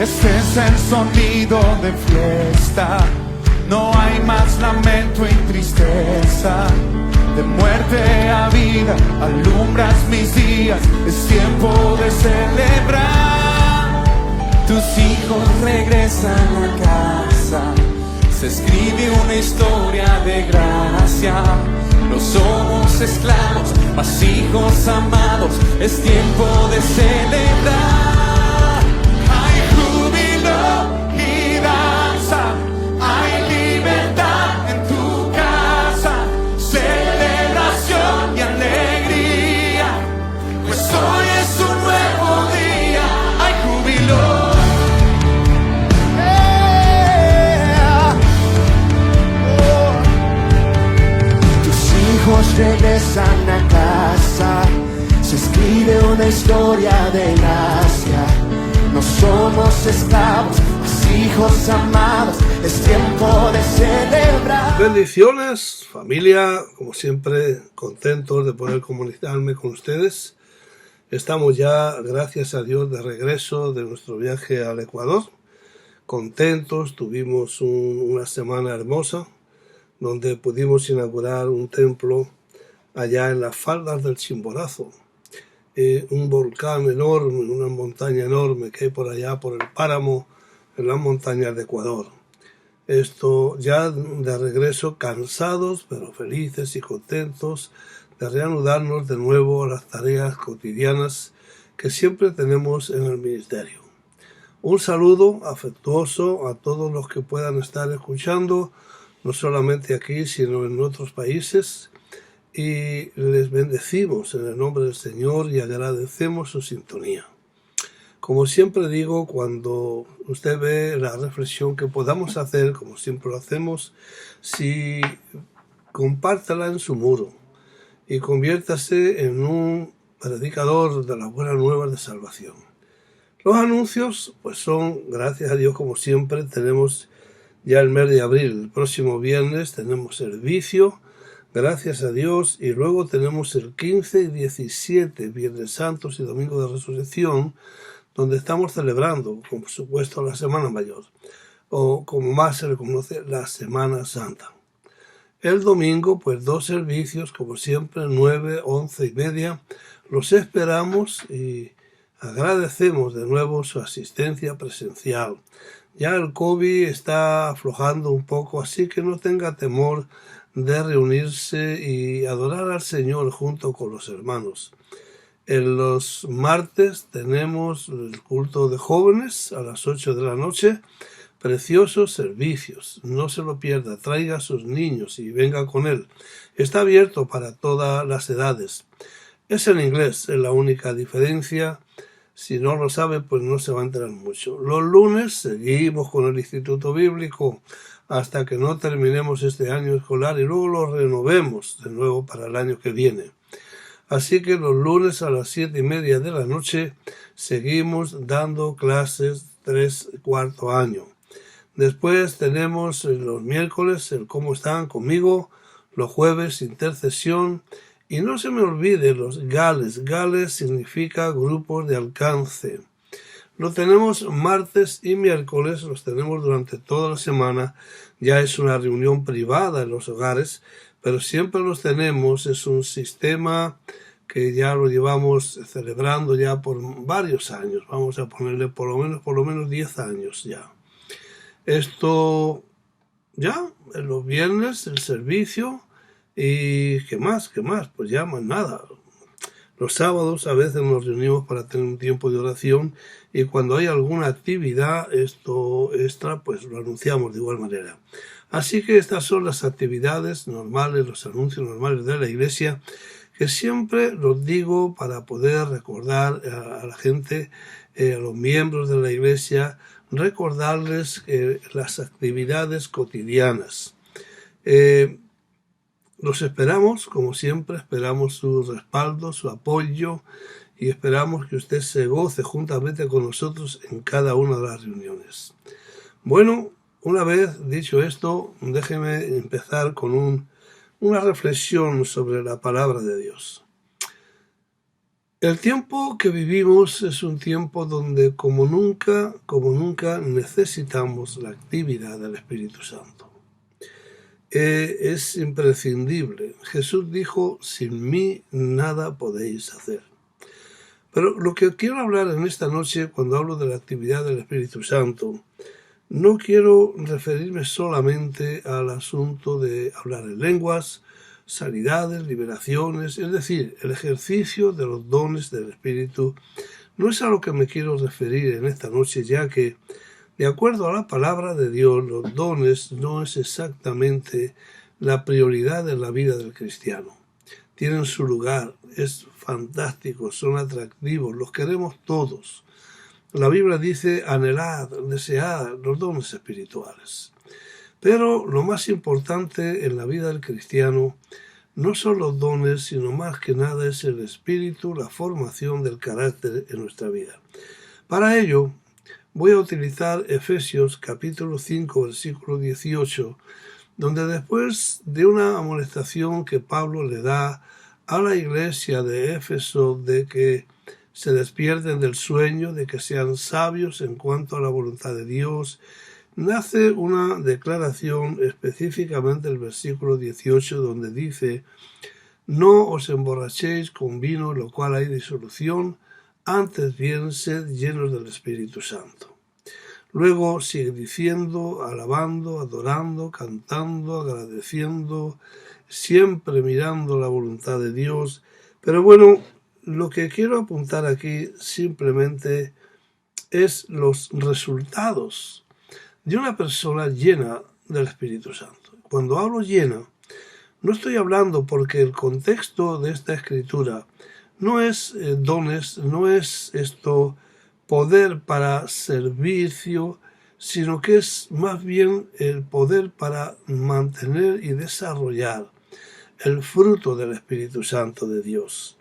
Este es el sonido de fiesta. No hay más lamento y tristeza. De muerte a vida alumbras mis días. Es tiempo de celebrar. Tus hijos regresan a casa. Se escribe una historia de gracia. No somos esclavos, mas hijos amados. Es tiempo de celebrar. Hay júbilo y danza. Hay libertad en tu casa. Celebración y alegría. Pues hoy es un nuevo día. Hay júbilo. Regresan a casa, se escribe una historia de gracia. No somos esclavos, hijos amados, es tiempo de celebrar. Bendiciones, familia, como siempre, contentos de poder comunicarme con ustedes. Estamos ya, gracias a Dios, de regreso de nuestro viaje al Ecuador. Contentos, tuvimos una semana hermosa, donde pudimos inaugurar un templo allá en las faldas del Chimborazo, un volcán enorme, una montaña enorme que hay por allá, por el páramo, en las montañas de Ecuador. Esto ya de regreso, cansados, pero felices y contentos de reanudarnos de nuevo a las tareas cotidianas que siempre tenemos en el ministerio. Un saludo afectuoso a todos los que puedan estar escuchando, no solamente aquí, sino en otros países, y les bendecimos en el nombre del Señor y agradecemos su sintonía. Como siempre digo, cuando usted ve la reflexión que podamos hacer, como siempre lo hacemos, si compártala en su muro y conviértase en un predicador de las buenas nuevas de salvación. Los anuncios, pues son, gracias a Dios, como siempre, tenemos ya el mes de abril. El próximo viernes tenemos servicio, gracias a Dios, y luego tenemos el 15 y 17, Viernes Santos y Domingo de Resurrección, donde estamos celebrando, por supuesto, la Semana Mayor, o como más se le conoce, la Semana Santa. El domingo, pues 2 servicios, como siempre, 9, 11 y media. Los esperamos y agradecemos de nuevo su asistencia presencial. Ya el COVID está aflojando un poco, así que no tenga temor de reunirse y adorar al Señor junto con los hermanos. En los martes tenemos el culto de jóvenes a las 8 de la noche. Preciosos servicios, no se lo pierda, traiga a sus niños y venga con él. Está abierto para todas las edades. Es en inglés, es la única diferencia. Si no lo sabe, pues no se va a enterar mucho. Los lunes seguimos con el Instituto Bíblico hasta que no terminemos este año escolar y luego lo renovemos de nuevo para el año que viene. Así que los lunes a las 7:30 de la noche seguimos dando clases 3 cuarto año. Después tenemos los miércoles el cómo están conmigo, los jueves intercesión y no se me olvide los gales. Gales significa grupos de alcance. Lo tenemos martes y miércoles, los tenemos durante toda la semana. Ya es una reunión privada en los hogares, pero siempre los tenemos. Es un sistema que ya lo llevamos celebrando ya por varios años. Vamos a ponerle por lo menos 10 años ya. Esto ya, en los viernes, el servicio, y ¿qué más? Pues ya más nada. Los sábados a veces nos reunimos para tener un tiempo de oración y cuando hay alguna actividad esto extra, pues lo anunciamos de igual manera. Así que estas son las actividades normales, los anuncios normales de la iglesia, que siempre los digo para poder recordar a la gente, a los miembros de la iglesia, recordarles las actividades cotidianas. Los esperamos, como siempre, esperamos su respaldo, su apoyo y esperamos que usted se goce juntamente con nosotros en cada una de las reuniones. Bueno, una vez dicho esto, déjeme empezar con una reflexión sobre la palabra de Dios. El tiempo que vivimos es un tiempo donde como nunca necesitamos la actividad del Espíritu Santo. Es imprescindible. Jesús dijo, sin mí nada podéis hacer. Pero lo que quiero hablar en esta noche, cuando hablo de la actividad del Espíritu Santo, no quiero referirme solamente al asunto de hablar en lenguas, sanidades, liberaciones, es decir, el ejercicio de los dones del Espíritu. No es a lo que me quiero referir en esta noche, ya que, de acuerdo a la palabra de Dios, los dones no es exactamente la prioridad en la vida del cristiano. Tienen su lugar, es fantástico, son atractivos, los queremos todos. La Biblia dice, anhelad, desead los dones espirituales. Pero lo más importante en la vida del cristiano no son los dones, sino más que nada es el espíritu, la formación del carácter en nuestra vida. Para ello, voy a utilizar Efesios capítulo 5, versículo 18, donde después de una amonestación que Pablo le da a la iglesia de Éfeso de que se despierten del sueño, de que sean sabios en cuanto a la voluntad de Dios, nace una declaración específicamente el versículo 18 donde dice, no os emborrachéis con vino, en lo cual hay disolución, antes bien sed llenos del Espíritu Santo. Luego sigue diciendo, alabando, adorando, cantando, agradeciendo, siempre mirando la voluntad de Dios. Pero bueno, lo que quiero apuntar aquí simplemente es los resultados de una persona llena del Espíritu Santo. Cuando hablo llena, no estoy hablando porque el contexto de esta escritura no es dones, no es esto poder para servicio, sino que es más bien el poder para mantener y desarrollar el fruto del Espíritu Santo de Dios.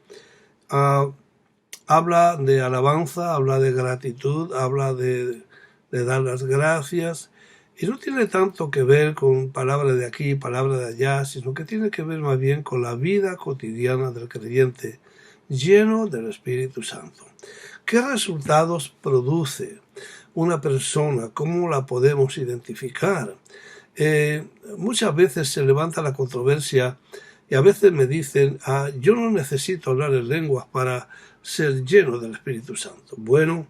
Habla de alabanza, habla de gratitud, habla de dar las gracias, y no tiene tanto que ver con palabras de aquí, palabras de allá, sino que tiene que ver más bien con la vida cotidiana del creyente, lleno del Espíritu Santo. ¿Qué resultados produce una persona? ¿Cómo la podemos identificar? Muchas veces se levanta la controversia y a veces me dicen, yo no necesito hablar en lenguas para ser lleno del Espíritu Santo. Bueno,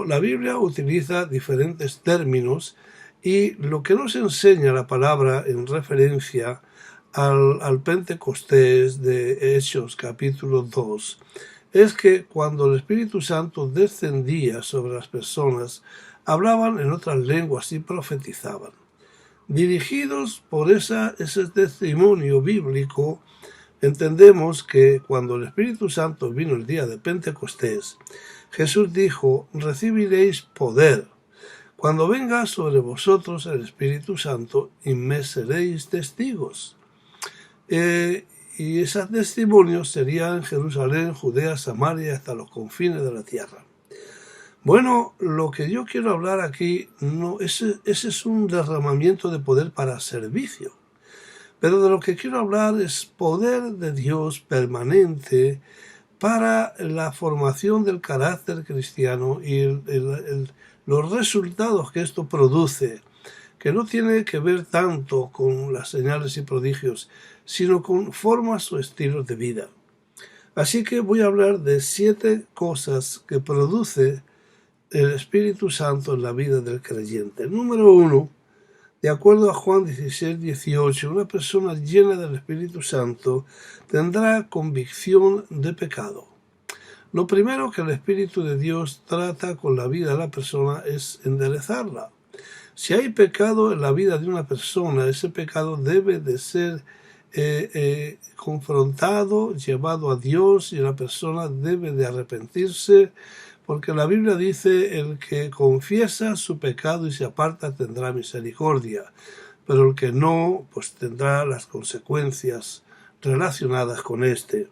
la Biblia utiliza diferentes términos y lo que nos enseña la palabra en referencia al Pentecostés de Hechos capítulo 2 es que cuando el Espíritu Santo descendía sobre las personas, hablaban en otras lenguas y profetizaban. Dirigidos por ese testimonio bíblico, entendemos que cuando el Espíritu Santo vino el día de Pentecostés, Jesús dijo, recibiréis poder cuando venga sobre vosotros el Espíritu Santo y me seréis testigos. Y esos testimonios serían Jerusalén, Judea, Samaria, hasta los confines de la tierra. Bueno, lo que yo quiero hablar aquí, ese es un derramamiento de poder para servicio. Pero de lo que quiero hablar es poder de Dios permanente para la formación del carácter cristiano y los resultados que esto produce, que no tiene que ver tanto con las señales y prodigios, sino con formas o estilos de vida. Así que voy a hablar de 7 cosas que produce el Espíritu Santo en la vida del creyente. Número 1, de acuerdo a Juan 16, 18, una persona llena del Espíritu Santo tendrá convicción de pecado. Lo primero que el Espíritu de Dios trata con la vida de la persona es enderezarla. Si hay pecado en la vida de una persona, ese pecado debe de ser confrontado, llevado a Dios, y la persona debe de arrepentirse, porque la Biblia dice, el que confiesa su pecado y se aparta tendrá misericordia, pero el que no, pues tendrá las consecuencias relacionadas con este.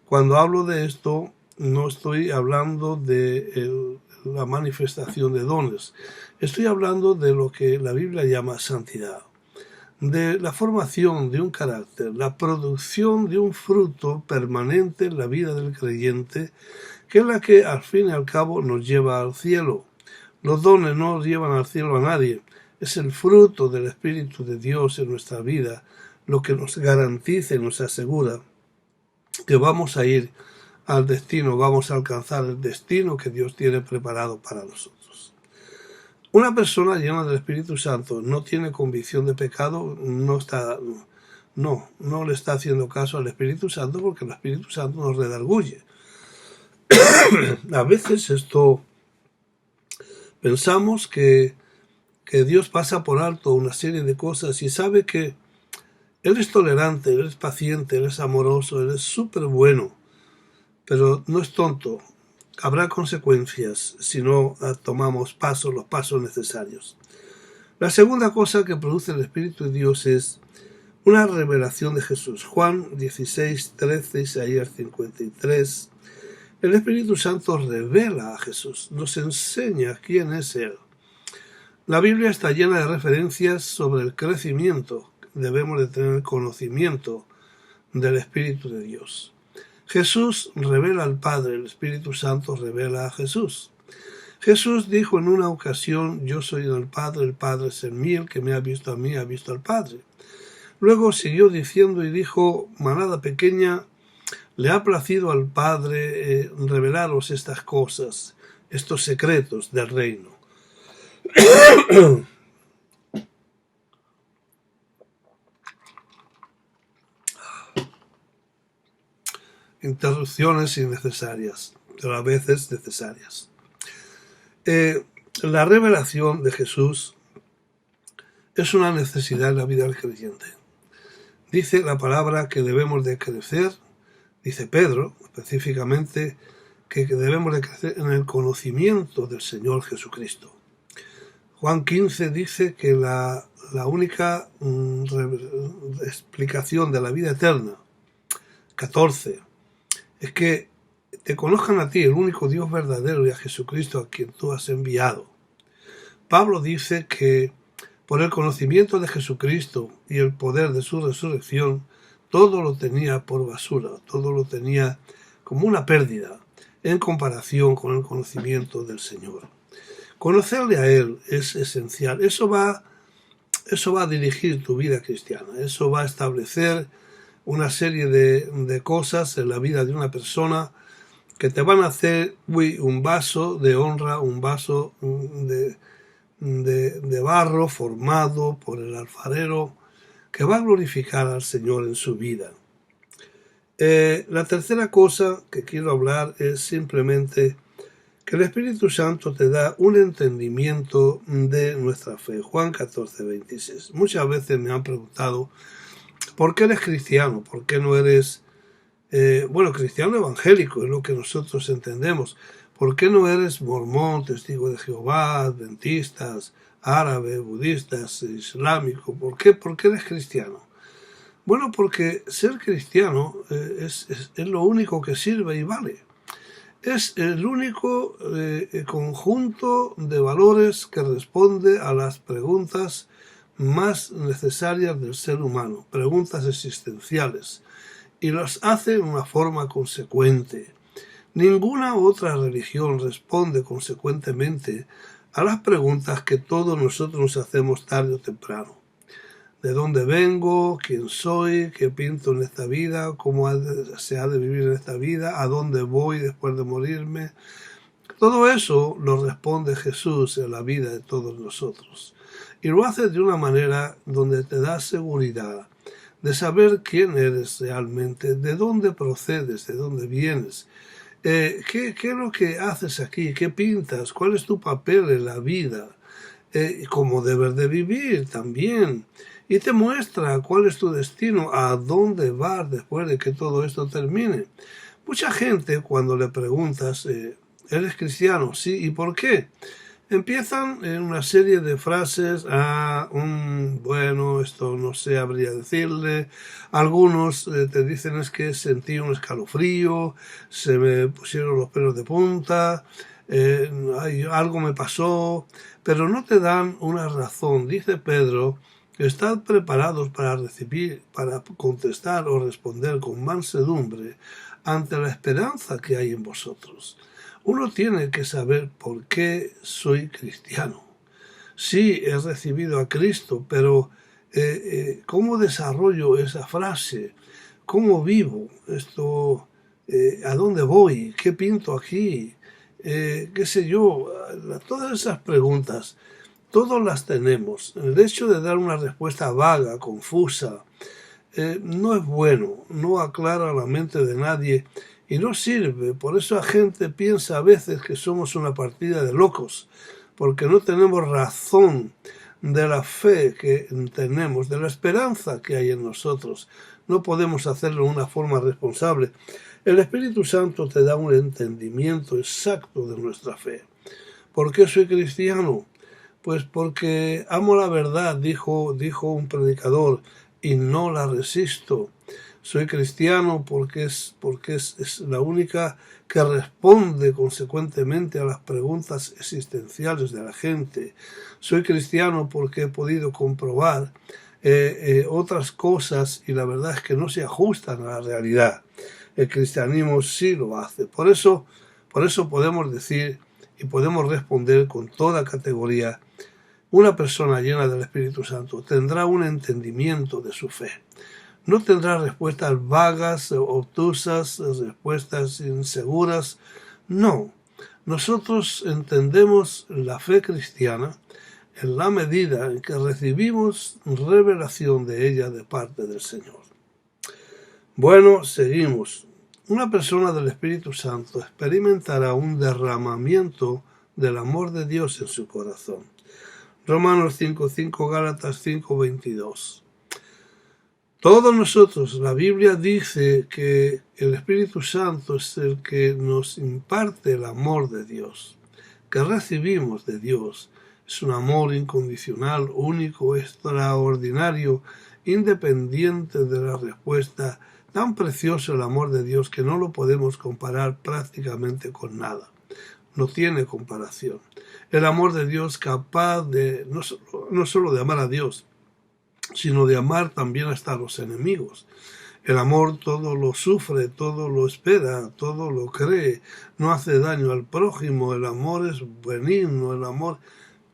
Cuando hablo de esto, no estoy hablando de la manifestación de dones, estoy hablando de lo que la Biblia llama santidad. de la formación de un carácter, la producción de un fruto permanente en la vida del creyente, que es la que al fin y al cabo nos lleva al cielo. Los dones no nos llevan al cielo a nadie, es el fruto del Espíritu de Dios en nuestra vida lo que nos garantiza y nos asegura que vamos a ir al destino, vamos a alcanzar el destino que Dios tiene preparado para nosotros. Una persona llena del Espíritu Santo no tiene convicción de pecado, no le está haciendo caso al Espíritu Santo, porque el Espíritu Santo nos redarguye. A veces pensamos que Dios pasa por alto una serie de cosas y sabe que Él es tolerante, Él es paciente, Él es amoroso, Él es súper bueno, pero no es tonto. Habrá consecuencias si no tomamos los pasos necesarios. La segunda cosa que produce el Espíritu de Dios es una revelación de Jesús. Juan 16, 13, Isaías 53. El Espíritu Santo revela a Jesús, nos enseña quién es Él. La Biblia está llena de referencias sobre el crecimiento. Debemos de tener conocimiento del Espíritu de Dios. Jesús revela al Padre, el Espíritu Santo revela a Jesús. Jesús dijo en una ocasión: yo soy en el Padre es en mí, el que me ha visto a mí ha visto al Padre. Luego siguió diciendo y dijo: manada pequeña, le ha placido al Padre revelaros estas cosas, estos secretos del reino. Interrupciones innecesarias, pero a veces necesarias. La revelación de Jesús es una necesidad en la vida del creyente. Dice la palabra que debemos de crecer, dice Pedro específicamente, que debemos de crecer en el conocimiento del Señor Jesucristo. Juan 15 dice que la única explicación de la vida eterna, 14, es que te conozcan a ti, el único Dios verdadero, y a Jesucristo a quien tú has enviado. Pablo dice que por el conocimiento de Jesucristo y el poder de su resurrección, todo lo tenía por basura, todo lo tenía como una pérdida en comparación con el conocimiento del Señor. Conocerle a Él es esencial. Eso va a dirigir tu vida cristiana, eso va a establecer una serie de cosas en la vida de una persona que te van a hacer un vaso de honra, un vaso de barro formado por el alfarero, que va a glorificar al Señor en su vida. La tercera cosa que quiero hablar es simplemente que el Espíritu Santo te da un entendimiento de nuestra fe. Juan 14, 26. Muchas veces me han preguntado: ¿por qué eres cristiano? ¿Por qué no eres, cristiano evangélico? Es lo que nosotros entendemos. ¿Por qué no eres mormón, testigo de Jehová, adventistas, árabe, budistas, islámico? ¿Por qué eres cristiano? Bueno, porque ser cristiano es lo único que sirve y vale. Es el único conjunto de valores que responde a las preguntas más necesarias del ser humano, preguntas existenciales, y las hace de una forma consecuente. Ninguna otra religión responde consecuentemente a las preguntas que todos nosotros nos hacemos tarde o temprano. ¿De dónde vengo? ¿Quién soy? ¿Qué pinto en esta vida? ¿Cómo se ha de vivir en esta vida? ¿A dónde voy después de morirme? Todo eso lo responde Jesús en la vida de todos nosotros. Y lo hace de una manera donde te da seguridad de saber quién eres realmente, de dónde procedes, de dónde vienes, qué es lo que haces aquí, qué pintas, cuál es tu papel en la vida, cómo debes de vivir también. Y te muestra cuál es tu destino, a dónde vas después de que todo esto termine. Mucha gente, cuando le preguntas, ¿eres cristiano? Sí, ¿y por qué? Empiezan en una serie de frases: esto no sé, habría decirle. Algunos te dicen: es que sentí un escalofrío, se me pusieron los pelos de punta, algo me pasó, pero no te dan una razón. Dice Pedro Estad preparados para recibir, para contestar o responder con mansedumbre ante la esperanza que hay en vosotros. Uno tiene que saber por qué soy cristiano. Sí, he recibido a Cristo, pero ¿cómo desarrollo esa frase? ¿Cómo vivo esto? ¿A dónde voy? ¿Qué pinto aquí? ¿Qué sé yo? Todas esas preguntas, todos las tenemos. El hecho de dar una respuesta vaga, confusa, no es bueno, no aclara la mente de nadie y no sirve. Por eso la gente piensa a veces que somos una partida de locos, porque no tenemos razón de la fe que tenemos, de la esperanza que hay en nosotros. No podemos hacerlo de una forma responsable. El Espíritu Santo te da un entendimiento exacto de nuestra fe. ¿Por qué soy cristiano? Pues porque amo la verdad, dijo un predicador, y no la resisto. Soy cristiano porque es la única que responde consecuentemente a las preguntas existenciales de la gente. Soy cristiano porque he podido comprobar otras cosas y la verdad es que no se ajustan a la realidad. El cristianismo sí lo hace. Por eso podemos decir y podemos responder con toda categoría: una persona llena del Espíritu Santo tendrá un entendimiento de su fe. No tendrá respuestas vagas, obtusas, respuestas inseguras. No. Nosotros entendemos la fe cristiana en la medida en que recibimos revelación de ella de parte del Señor. Bueno, seguimos. Una persona del Espíritu Santo experimentará un derramamiento del amor de Dios en su corazón. Romanos 5:5, Gálatas 5:22. Todos nosotros, la Biblia dice que el Espíritu Santo es el que nos imparte el amor de Dios, que recibimos de Dios. Es un amor incondicional, único, extraordinario, independiente de la respuesta. Tan precioso el amor de Dios que no lo podemos comparar prácticamente con nada. No tiene comparación. El amor de Dios capaz de no solo de amar a Dios, sino de amar también hasta a los enemigos. El amor todo lo sufre, todo lo espera, todo lo cree, no hace daño al prójimo. El amor es benigno, el amor.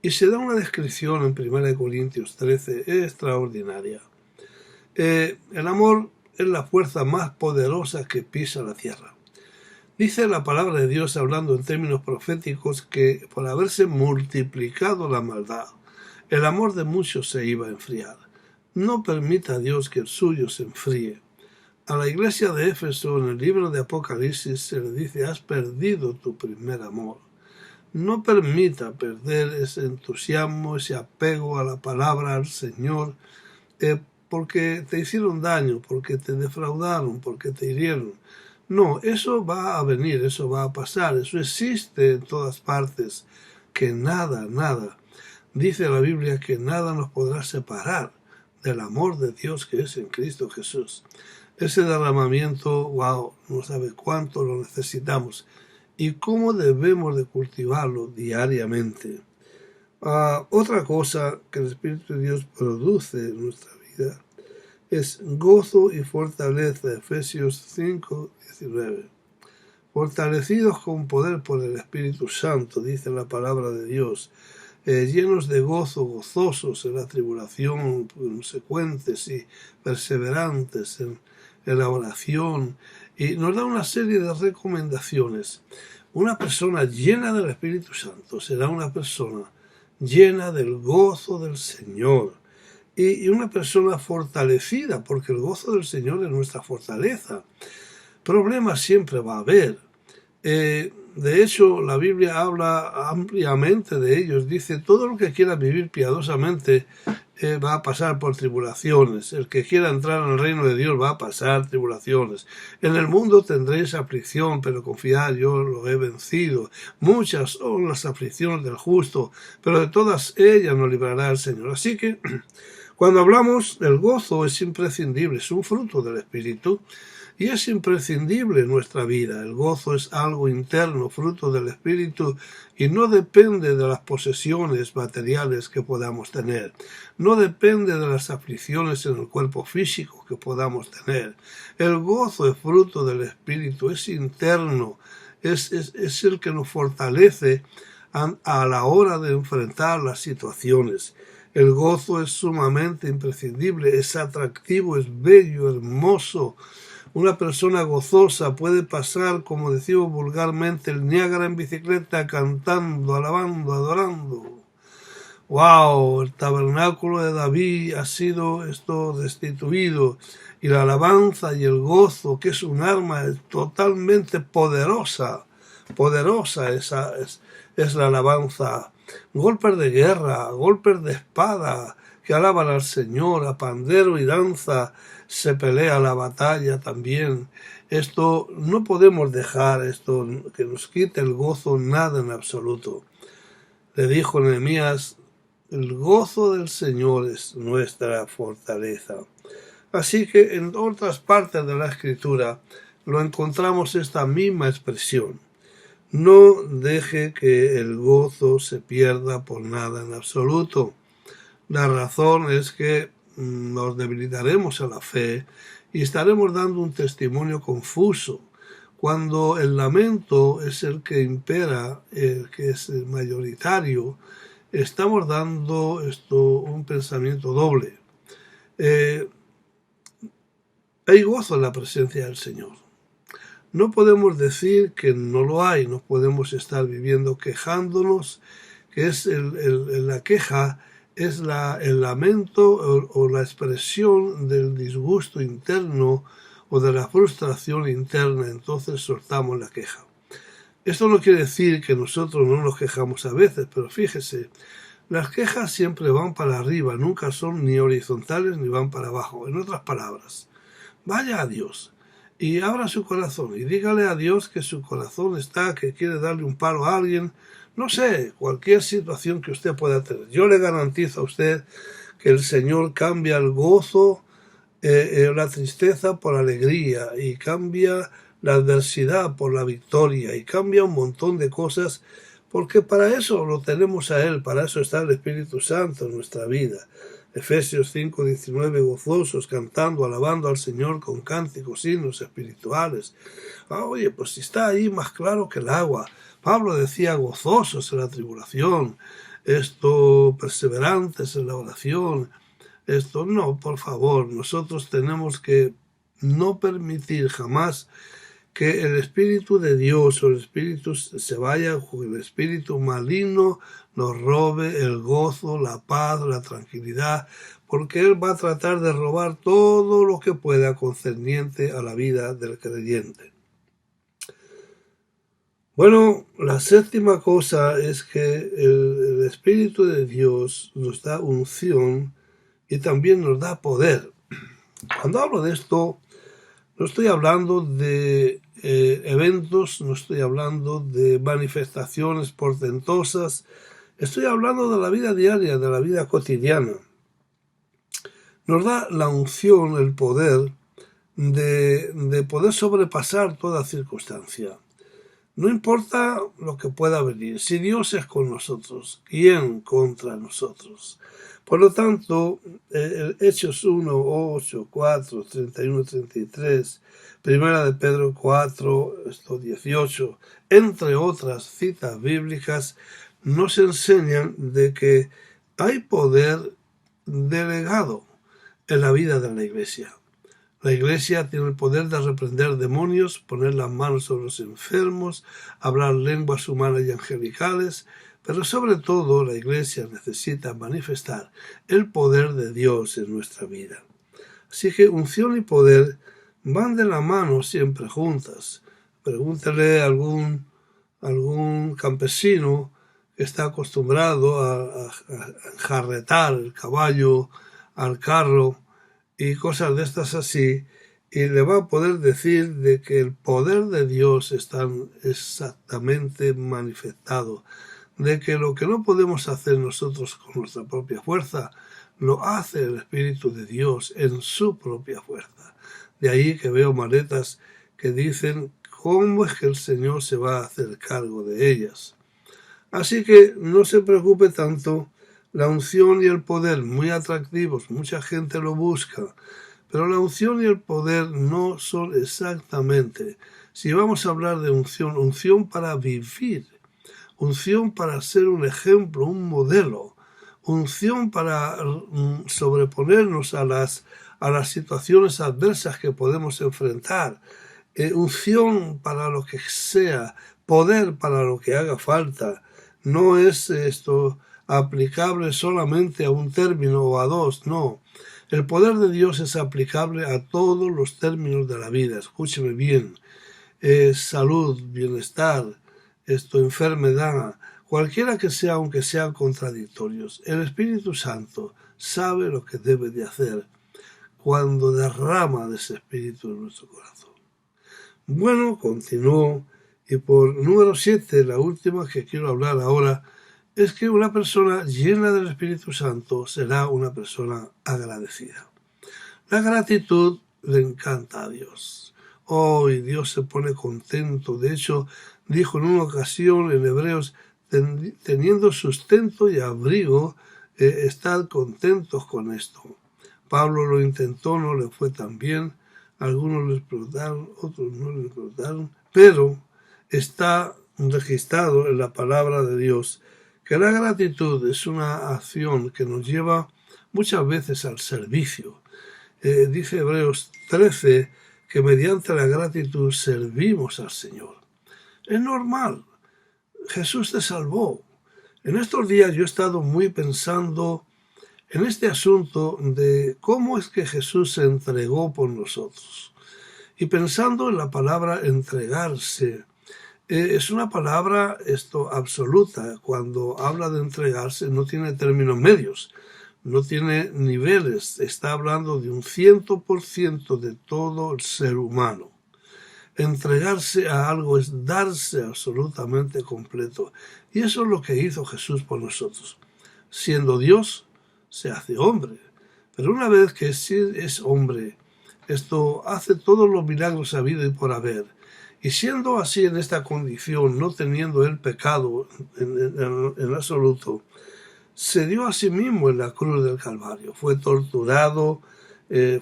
Y se da una descripción en 1 Corintios 13 extraordinaria. El amor es la fuerza más poderosa que pisa la tierra. Dice la palabra de Dios, hablando en términos proféticos, que por haberse multiplicado la maldad, el amor de muchos se iba a enfriar. No permita a Dios que el suyo se enfríe. A la iglesia de Éfeso, en el libro de Apocalipsis, se le dice: has perdido tu primer amor. No permita perder ese entusiasmo, ese apego a la palabra, al Señor, porque te hicieron daño, porque te defraudaron, porque te hirieron. No, eso va a venir, eso va a pasar, eso existe en todas partes, que nada, dice la Biblia que nada nos podrá separar del amor de Dios que es en Cristo Jesús. Ese derramamiento, wow, no sabe cuánto lo necesitamos y cómo debemos de cultivarlo diariamente. Otra cosa que el Espíritu de Dios produce en nuestra vida es gozo y fortaleza. Efesios 5:19. Fortalecidos con poder por el Espíritu Santo, dice la palabra de Dios, llenos de gozo, gozosos en la tribulación, consecuentes y perseverantes en la oración. Y nos da una serie de recomendaciones. Una persona llena del Espíritu Santo será una persona llena del gozo del Señor. Y una persona fortalecida, porque el gozo del Señor es nuestra fortaleza. Problemas siempre va a haber. De hecho, la Biblia habla ampliamente de ellos. Dice, todo el que quiera vivir piadosamente va a pasar por tribulaciones. El que quiera entrar en el reino de Dios va a pasar tribulaciones. En el mundo tendréis aflicción, pero confiad, yo lo he vencido. Muchas son las aflicciones del justo, pero de todas ellas nos librará el Señor. Así que, cuando hablamos del gozo, es imprescindible, es un fruto del Espíritu. y es imprescindible en nuestra vida. El gozo es algo interno, fruto del Espíritu, y no depende de las posesiones materiales que podamos tener. No depende de las aflicciones en el cuerpo físico que podamos tener. El gozo es fruto del Espíritu, es interno, es el que nos fortalece a la hora de enfrentar las situaciones. El gozo es sumamente imprescindible, es atractivo, es bello, hermoso. Una persona gozosa puede pasar, como decimos vulgarmente, el Niágara en bicicleta, cantando, alabando, adorando. ¡Wow! El tabernáculo de David ha sido destituido, y la alabanza y el gozo, que es un arma totalmente poderosa. Poderosa es la alabanza. Golpes de guerra, golpes de espada que alaban al Señor, a pandero y danza se pelea la batalla también. Esto no podemos dejar que nos quite el gozo, nada en absoluto. Le dijo Nehemías: el gozo del Señor es nuestra fortaleza. Así que en otras partes de la Escritura lo encontramos esta misma expresión. No deje que el gozo se pierda por nada en absoluto. La razón es que nos debilitaremos a la fe y estaremos dando un testimonio confuso. Cuando el lamento es el que impera, el que es el mayoritario, estamos dando un pensamiento doble. Hay gozo en la presencia del Señor. No podemos decir que no lo hay, no podemos estar viviendo quejándonos, que es la queja, es el lamento o la expresión del disgusto interno o de la frustración interna, entonces soltamos la queja. Esto no quiere decir que nosotros no nos quejamos a veces, pero fíjese, las quejas siempre van para arriba, nunca son ni horizontales ni van para abajo. En otras palabras, vaya a Dios y abra su corazón y dígale a Dios que su corazón está, que quiere darle un palo a alguien, no sé, cualquier situación que usted pueda tener. Yo le garantizo a usted que el Señor cambia el gozo, la tristeza por alegría, y cambia la adversidad por la victoria, y cambia un montón de cosas, porque para eso lo tenemos a Él, para eso está el Espíritu Santo en nuestra vida. Efesios 5:19, gozosos, cantando, alabando al Señor con cánticos, himnos espirituales. Oye, pues si está ahí más claro que el agua. Pablo decía gozosos en la tribulación, perseverantes en la oración. No, por favor, nosotros tenemos que no permitir jamás que el Espíritu de Dios o el Espíritu se vaya, el Espíritu maligno nos robe el gozo, la paz, la tranquilidad, porque Él va a tratar de robar todo lo que pueda concerniente a la vida del creyente. Bueno, la séptima cosa es que el Espíritu de Dios nos da unción y también nos da poder. Cuando hablo de esto, no estoy hablando de eventos, no estoy hablando de manifestaciones portentosas, estoy hablando de la vida diaria, de la vida cotidiana. Nos da la unción, el poder de poder sobrepasar toda circunstancia. No importa lo que pueda venir, si Dios es con nosotros, ¿quién contra nosotros? Por lo tanto, Hechos 1, 8, 4, 31, 33, Primera de Pedro 4, 18, entre otras citas bíblicas, nos enseñan de que hay poder delegado en la vida de la Iglesia. La Iglesia tiene el poder de reprender demonios, poner las manos sobre los enfermos, hablar lenguas humanas y angelicales, pero sobre todo la Iglesia necesita manifestar el poder de Dios en nuestra vida. Así que unción y poder van de la mano siempre juntas. Pregúntele a algún campesino que está acostumbrado a enjarretar el caballo al carro y cosas de estas así, y le va a poder decir de que el poder de Dios está exactamente manifestado, de que lo que no podemos hacer nosotros con nuestra propia fuerza, lo hace el Espíritu de Dios en su propia fuerza. De ahí que veo maletas que dicen cómo es que el Señor se va a hacer cargo de ellas. Así que no se preocupe tanto. La unción y el poder, muy atractivos, mucha gente lo busca, pero la unción y el poder no son exactamente. Si vamos a hablar de unción, unción para vivir, unción para ser un ejemplo, un modelo, unción para sobreponernos a las situaciones adversas que podemos enfrentar, unción para lo que sea, poder para lo que haga falta. No es esto aplicable solamente a un término o a dos, no. El poder de Dios es aplicable a todos los términos de la vida. Escúcheme bien. Salud, bienestar, enfermedad, cualquiera que sea, aunque sean contradictorios. El Espíritu Santo sabe lo que debe de hacer cuando derrama de ese Espíritu en nuestro corazón. Bueno, continúo. Y por número 7, la última que quiero hablar ahora, es que una persona llena del Espíritu Santo será una persona agradecida. La gratitud le encanta a Dios. Y Dios se pone contento. De hecho, dijo en una ocasión en Hebreos, teniendo sustento y abrigo, estad contentos con esto. Pablo lo intentó, no le fue tan bien. Algunos lo explotaron, otros no lo explotaron, pero está registrado en la palabra de Dios que la gratitud es una acción que nos lleva muchas veces al servicio. Dice Hebreos 13 que mediante la gratitud servimos al Señor. Es normal. Jesús te salvó. En estos días yo he estado muy pensando en este asunto de cómo es que Jesús se entregó por nosotros. Y pensando en la palabra entregarse, es una palabra absoluta. Cuando habla de entregarse no tiene términos medios, no tiene niveles, está hablando de un 100% de todo el ser humano. Entregarse a algo es darse absolutamente completo. Y eso es lo que hizo Jesús por nosotros. Siendo Dios, se hace hombre. Pero una vez que es hombre, hace todos los milagros habidos y por haber. Y siendo así en esta condición, no teniendo el pecado en absoluto, se dio a sí mismo en la cruz del Calvario. Fue torturado,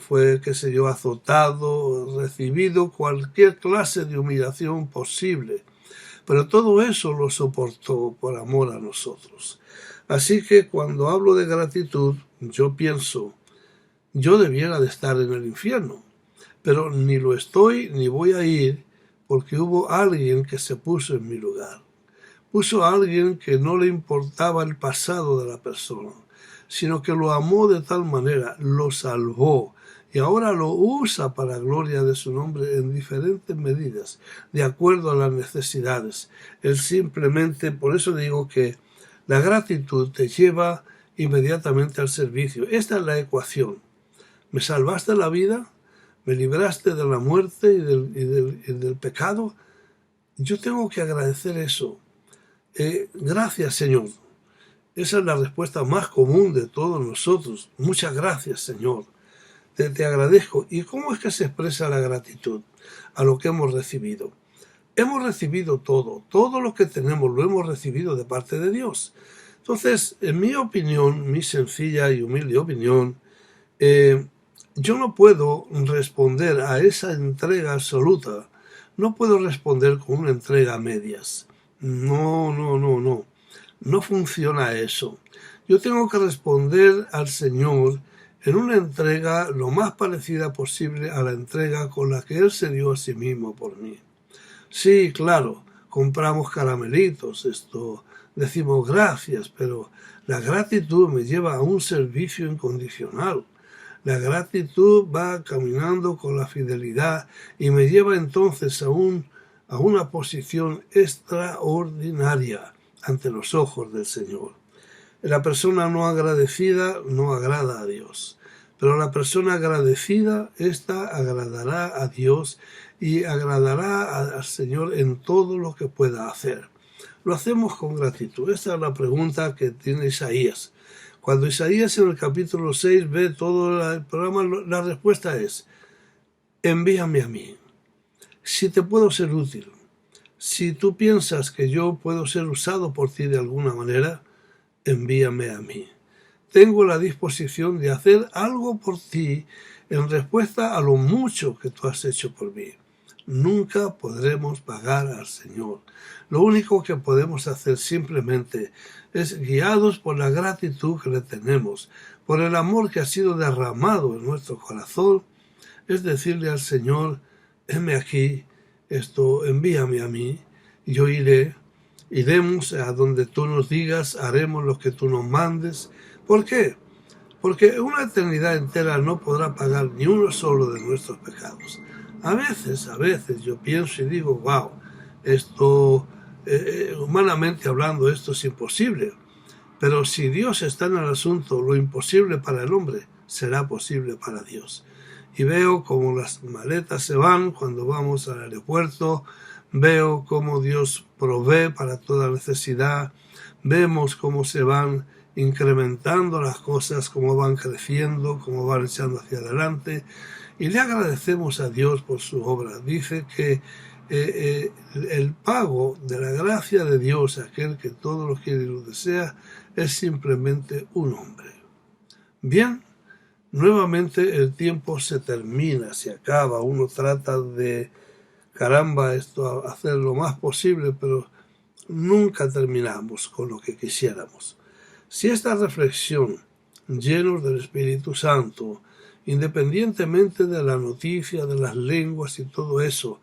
fue, azotado, recibido cualquier clase de humillación posible. Pero todo eso lo soportó por amor a nosotros. Así que cuando hablo de gratitud, yo pienso, yo debiera de estar en el infierno, pero ni lo estoy ni voy a ir porque hubo alguien que se puso en mi lugar. Puso a alguien que no le importaba el pasado de la persona, sino que lo amó de tal manera, lo salvó y ahora lo usa para gloria de su nombre en diferentes medidas, de acuerdo a las necesidades. Él simplemente, por eso digo que la gratitud te lleva inmediatamente al servicio. Esta es la ecuación. ¿Me salvaste la vida? ¿Me libraste de la muerte y del pecado? Yo tengo que agradecer eso. Gracias, Señor. Esa es la respuesta más común de todos nosotros. Muchas gracias, Señor. Te agradezco. ¿Y cómo es que se expresa la gratitud a lo que hemos recibido? Hemos recibido todo lo que tenemos lo hemos recibido de parte de Dios. Entonces, en mi opinión, mi sencilla y humilde opinión, yo no puedo responder a esa entrega absoluta, no puedo responder con una entrega a medias. No funciona eso. Yo tengo que responder al Señor en una entrega lo más parecida posible a la entrega con la que Él se dio a sí mismo por mí. Sí, claro, compramos caramelitos, decimos gracias, pero la gratitud me lleva a un servicio incondicional. La gratitud va caminando con la fidelidad y me lleva entonces a una posición extraordinaria ante los ojos del Señor. La persona no agradecida no agrada a Dios, pero la persona agradecida, esta agradará a Dios y agradará al Señor en todo lo que pueda hacer. Lo hacemos con gratitud. Esta es la pregunta que tiene Isaías. Cuando Isaías en el capítulo 6 ve todo el programa, la respuesta es, envíame a mí. Si te puedo ser útil, si tú piensas que yo puedo ser usado por ti de alguna manera, envíame a mí. Tengo la disposición de hacer algo por ti en respuesta a lo mucho que tú has hecho por mí. Nunca podremos pagar al Señor. Lo único que podemos hacer simplemente es, guiados por la gratitud que le tenemos, por el amor que ha sido derramado en nuestro corazón, es decirle al Señor, heme aquí, envíame a mí, yo iremos a donde tú nos digas, haremos lo que tú nos mandes. ¿Por qué? Porque una eternidad entera no podrá pagar ni uno solo de nuestros pecados. A veces yo pienso y digo, wow, humanamente hablando, esto es imposible. Pero si Dios está en el asunto, lo imposible para el hombre será posible para Dios. Y veo cómo las maletas se van cuando vamos al aeropuerto, veo cómo Dios provee para toda necesidad, vemos cómo se van incrementando las cosas, cómo van creciendo, cómo van echando hacia adelante, y le agradecemos a Dios por su obra. Dice que el pago de la gracia de Dios, aquel que todo lo quiere y lo desea, es simplemente un hombre. Bien, nuevamente el tiempo se termina, se acaba, uno trata de, hacer lo más posible, pero nunca terminamos con lo que quisiéramos. Si esta reflexión, llenos del Espíritu Santo, independientemente de la noticia, de las lenguas y todo eso,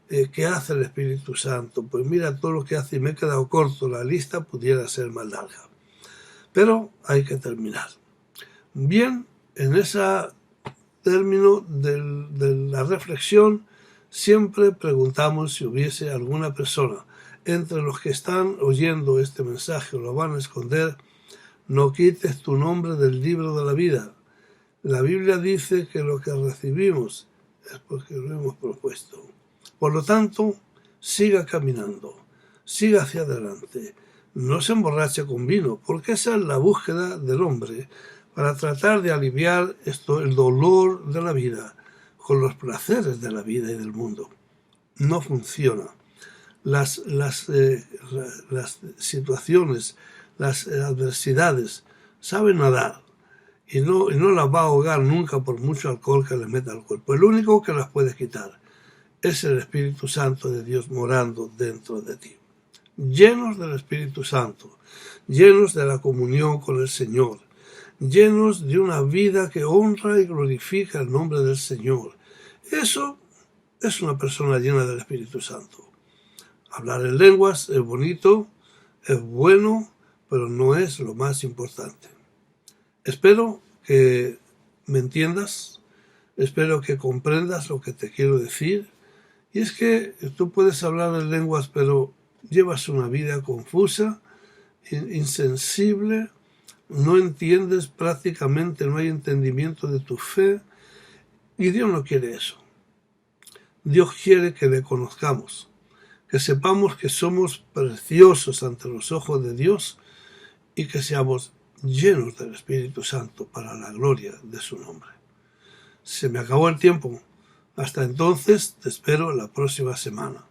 ¿qué hace el Espíritu Santo? Pues mira todo lo que hace y me he quedado corto, la lista pudiera ser más larga. Pero hay que terminar. Bien, en ese término de la reflexión, siempre preguntamos si hubiese alguna persona entre los que están oyendo este mensaje o lo van a esconder. No quites tu nombre del libro de la vida. La Biblia dice que lo que recibimos es porque lo hemos propuesto. Por lo tanto, siga caminando, siga hacia adelante. No se emborrache con vino, porque esa es la búsqueda del hombre para tratar de aliviar el dolor de la vida con los placeres de la vida y del mundo. No funciona. Las situaciones, las adversidades, saben nadar y no las va a ahogar nunca por mucho alcohol que le meta al cuerpo. El único que las puede quitar es el Espíritu Santo de Dios morando dentro de ti. Llenos del Espíritu Santo, llenos de la comunión con el Señor, llenos de una vida que honra y glorifica el nombre del Señor. Eso es una persona llena del Espíritu Santo. Hablar en lenguas es bonito, es bueno, pero no es lo más importante. Espero que me entiendas, espero que comprendas lo que te quiero decir. Y es que tú puedes hablar en lenguas, pero llevas una vida confusa, insensible, no entiendes prácticamente, no hay entendimiento de tu fe, y Dios no quiere eso. Dios quiere que le conozcamos, que sepamos que somos preciosos ante los ojos de Dios y que seamos llenos del Espíritu Santo para la gloria de su nombre. Se me acabó el tiempo. Hasta entonces te espero la próxima semana.